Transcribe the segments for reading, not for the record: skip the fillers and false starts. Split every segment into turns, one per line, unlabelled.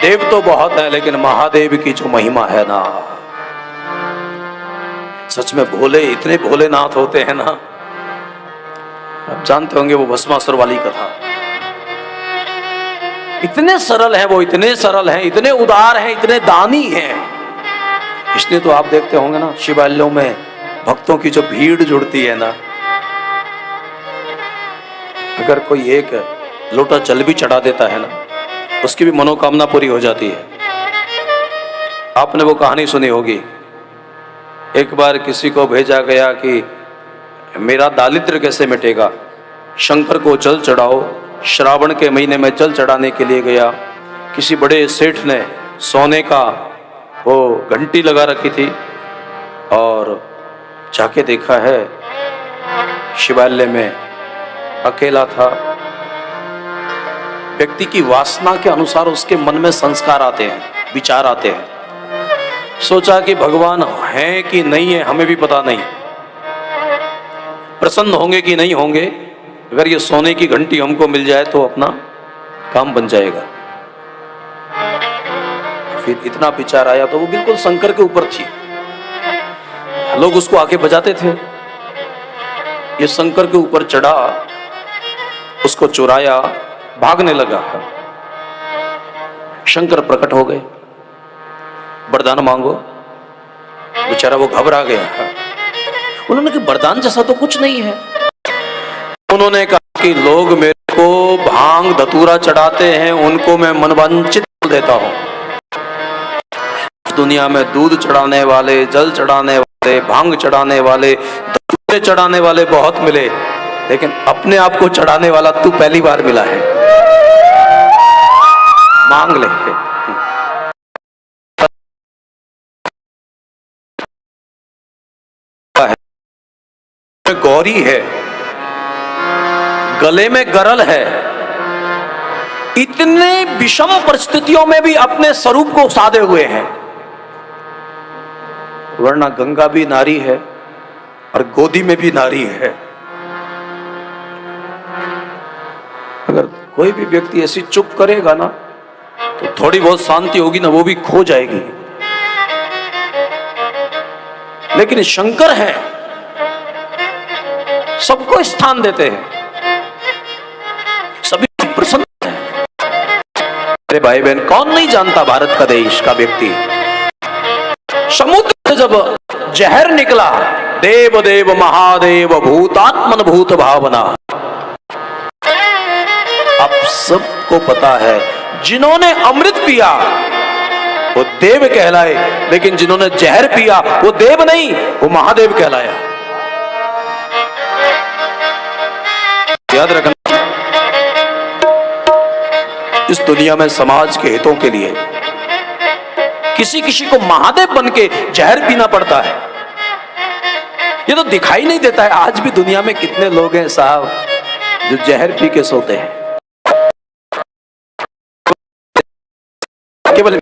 देव तो बहुत है, लेकिन महादेव की जो महिमा है ना, सच में भोले, इतने भोलेनाथ होते हैं ना। आप जानते होंगे वो भस्मासुर वाली कथा, इतने सरल हैं वो, इतने सरल हैं, इतने उदार हैं, इतने दानी हैं। इसलिए तो आप देखते होंगे ना शिवालयों में भक्तों की जो भीड़ जुड़ती है ना, अगर कोई एक लोटा जल भी चढ़ा देता है ना, उसकी भी मनोकामना पूरी हो जाती है। आपने वो कहानी सुनी होगी, एक बार किसी को भेजा गया कि मेरा दारिद्र्य कैसे मिटेगा, शंकर को जल चढ़ाओ। श्रावण के महीने में जल चढ़ाने के लिए गया, किसी बड़े सेठ ने सोने का वो घंटी लगा रखी थी, और जाके देखा है शिवालय में अकेला था। व्यक्ति की वासना के अनुसार उसके मन में संस्कार आते हैं, विचार आते हैं। सोचा कि भगवान हैं कि नहीं है हमें भी पता नहीं, प्रसन्न होंगे कि नहीं होंगे, अगर ये सोने की घंटी हमको मिल जाए तो अपना काम बन जाएगा। फिर इतना विचार आया तो वो बिल्कुल शंकर के ऊपर थी, लोग उसको आके बजाते थे। ये शंकर के ऊपर चढ़ा, उसको चुराया, भागने लगा। शंकर प्रकट हो गए, वरदान मांगो। बेचारा वो घबरा गया। उन्होंने कहा वरदान जैसा तो कुछ नहीं है। उन्होंने कहा कि लोग मेरे को भांग धतूरा चढ़ाते हैं, उनको मैं मनवांचित देता हूं। दुनिया में दूध चढ़ाने वाले, जल चढ़ाने वाले, भांग चढ़ाने वाले, धतूरे चढ़ाने वाले बहुत मिले, लेकिन अपने आप को चढ़ाने वाला तू पहली बार मिला है। मांग ले। गौरी है, गले में गरल है, इतने विषम परिस्थितियों में भी अपने स्वरूप को साधे हुए हैं। वरना गंगा भी नारी है और गोदी में भी नारी है। अगर कोई भी व्यक्ति ऐसी चुप करेगा ना, तो थोड़ी बहुत शांति होगी ना, वो भी खो जाएगी। लेकिन शंकर है, सबको स्थान देते हैं, सभी प्रसन्न हैं। अरे भाई बहन, कौन नहीं जानता भारत का देश का व्यक्ति, समुद्र से जब जहर निकला, देव देव महादेव भूतात्मन भूत भावना। अब सबको पता है, जिन्होंने अमृत पिया वो देव कहलाए, लेकिन जिन्होंने जहर पिया वो देव नहीं, वो महादेव कहलाया। याद रखना, इस दुनिया में समाज के हितों के लिए किसी किसी को महादेव बन के जहर पीना पड़ता है। ये तो दिखाई नहीं देता है। आज भी दुनिया में कितने लोग हैं साहब जो जहर पी के सोते हैं। केवल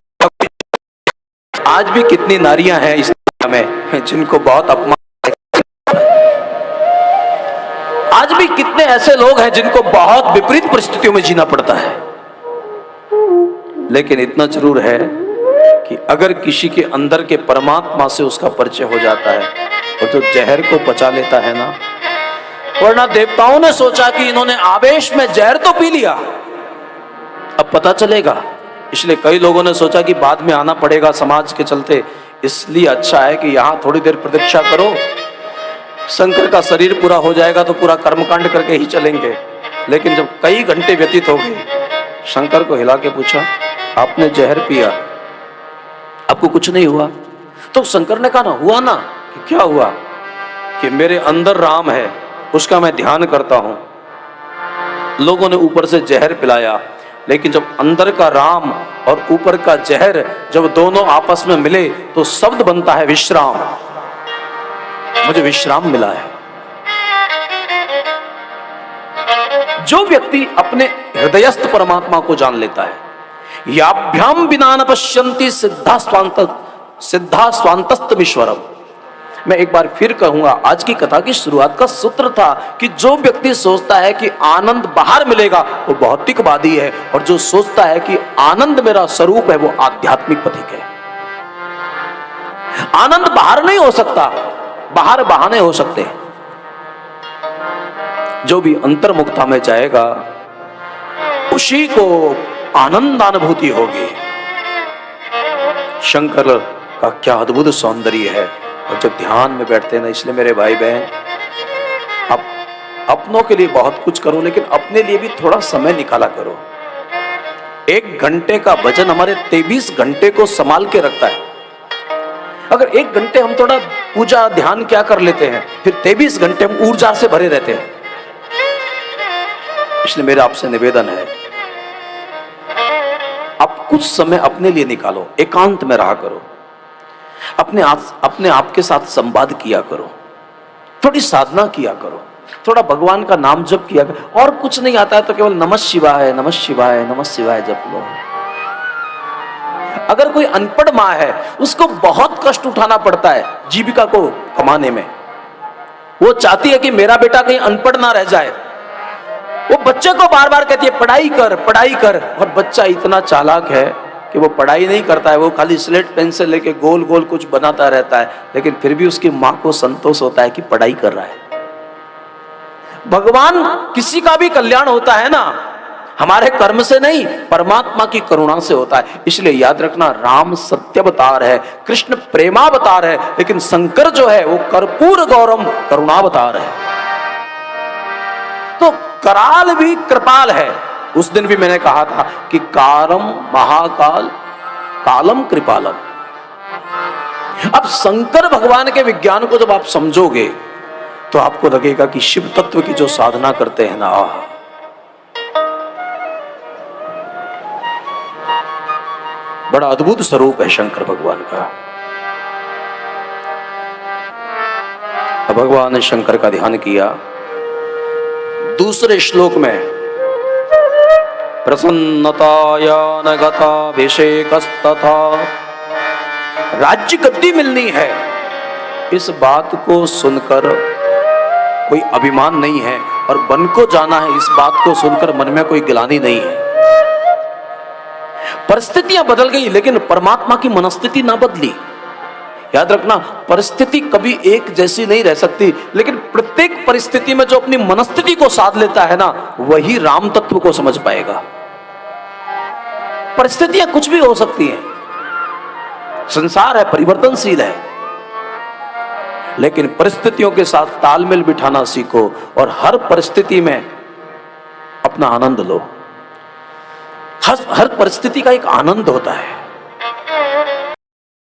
आज भी कितनी नारियां हैं इस दुनिया में जिनको बहुत अपमान, आज भी कितने ऐसे लोग हैं जिनको बहुत विपरीत परिस्थितियों में जीना पड़ता है। लेकिन इतना जरूर है कि अगर किसी के अंदर के परमात्मा से उसका परिचय हो जाता है और जो जहर को पचा लेता है ना, वरना देवताओं ने सोचा कि इन्होंने आवेश में जहर तो पी लिया, अब पता चलेगा। इसलिए कई लोगों ने सोचा कि बाद में आना पड़ेगा समाज के चलते, इसलिए अच्छा है कि यहां थोड़ी देर प्रतीक्षा करो, शंकर का शरीर पूरा हो जाएगा तो पूरा कर्मकांड करके ही चलेंगे। लेकिन जब कई घंटे व्यतीत हो गए, शंकर को हिला के पूछा, आपने जहर पिया, आपको कुछ नहीं हुआ? तो शंकर ने कहा ना, हुआ ना। कि क्या हुआ? कि मेरे अंदर राम है, उसका मैं ध्यान करता हूं। लोगों ने ऊपर से जहर पिलाया, लेकिन जब अंदर का राम और ऊपर का जहर जब दोनों आपस में मिले तो शब्द बनता है विश्राम। मुझे विश्राम मिला है। जो व्यक्ति अपने हृदयस्थ परमात्मा को जान लेता है, याभ्याम बिना न पश्यन्ति सिद्धा स्वांतस्तमीश्वरम, मैं एक बार फिर कहूंगा, आज की कथा की शुरुआत का सूत्र था कि जो व्यक्ति सोचता है कि आनंद बाहर मिलेगा वो भौतिकवादी है, और जो सोचता है कि आनंद मेरा स्वरूप है वो आध्यात्मिक पथिक है। आनंद बाहर नहीं हो सकता, बाहर बहाने हो सकते हैं। जो भी अंतर्मुखता में जाएगा उसी को आनंदानुभूति होगी। शंकर का क्या अद्भुत सौंदर्य है। और जब ध्यान में बैठते हैं ना, इसलिए मेरे भाई बहन, आप अपनों के लिए बहुत कुछ करो, लेकिन अपने लिए भी थोड़ा समय निकाला करो। 1 घंटे का भजन हमारे 23 घंटे को संभाल के रखता है। अगर 1 घंटे हम थोड़ा पूजा ध्यान क्या कर लेते हैं, फिर 23 घंटे हम ऊर्जा से भरे रहते हैं। इसलिए मेरा आपसे निवेदन है, आप कुछ समय अपने लिए निकालो, एकांत में रहा करो, अपने आप के साथ संवाद किया करो, थोड़ी साधना किया करो, थोड़ा भगवान का नाम जप किया करो। और कुछ नहीं आता है तो केवल नमः शिवाय नमः शिवाय नमः शिवाय जप लो। अगर कोई अनपढ़ माँ है, उसको बहुत कष्ट उठाना पड़ता है जीविका को कमाने में। वो चाहती है कि मेरा बेटा कहीं अनपढ़ ना रह जाए। वो बच्चे को बार बार कहती है पढ़ाई कर पढ़ाई कर, और बच्चा इतना चालाक है कि वो पढ़ाई नहीं करता है, वो खाली स्लेट पेंसिल लेके गोल गोल कुछ बनाता रहता है, लेकिन फिर भी उसकी माँ को संतोष होता है कि पढ़ाई कर रहा है। भगवान किसी का भी कल्याण होता है ना, हमारे कर्म से नहीं, परमात्मा की करुणा से होता है। इसलिए याद रखना, राम सत्यावतार है, कृष्ण प्रेमावतार है, लेकिन शंकर जो है वो कर्पूर गौरम करुणावतार है। तो कराल भी कृपाल है। उस दिन भी मैंने कहा था कि कारम महाकाल कालम कृपालम। अब शंकर भगवान के विज्ञान को जब आप समझोगे तो आपको लगेगा कि शिव तत्व की जो साधना करते हैं ना, बड़ा अद्भुत स्वरूप है शंकर भगवान का। भगवान ने शंकर का ध्यान किया। दूसरे श्लोक में प्रसन्नताया न गताभिषेकस्तथा, राज्य गद्दी मिलनी है, इस बात को सुनकर कोई अभिमान नहीं है, और वन को जाना है, इस बात को सुनकर मन में कोई गिलानी नहीं है। परिस्थितियां बदल गई लेकिन परमात्मा की मनस्थिति ना बदली। याद रखना, परिस्थिति कभी एक जैसी नहीं रह सकती, लेकिन प्रत्येक परिस्थिति में जो अपनी मनस्थिति को साध लेता है ना, वही राम तत्व को समझ पाएगा। परिस्थितियां कुछ भी हो सकती हैं, संसार है, परिवर्तनशील है, लेकिन परिस्थितियों के साथ तालमेल बिठाना सीखो और हर परिस्थिति में अपना आनंद लो। हर परिस्थिति का एक आनंद होता है।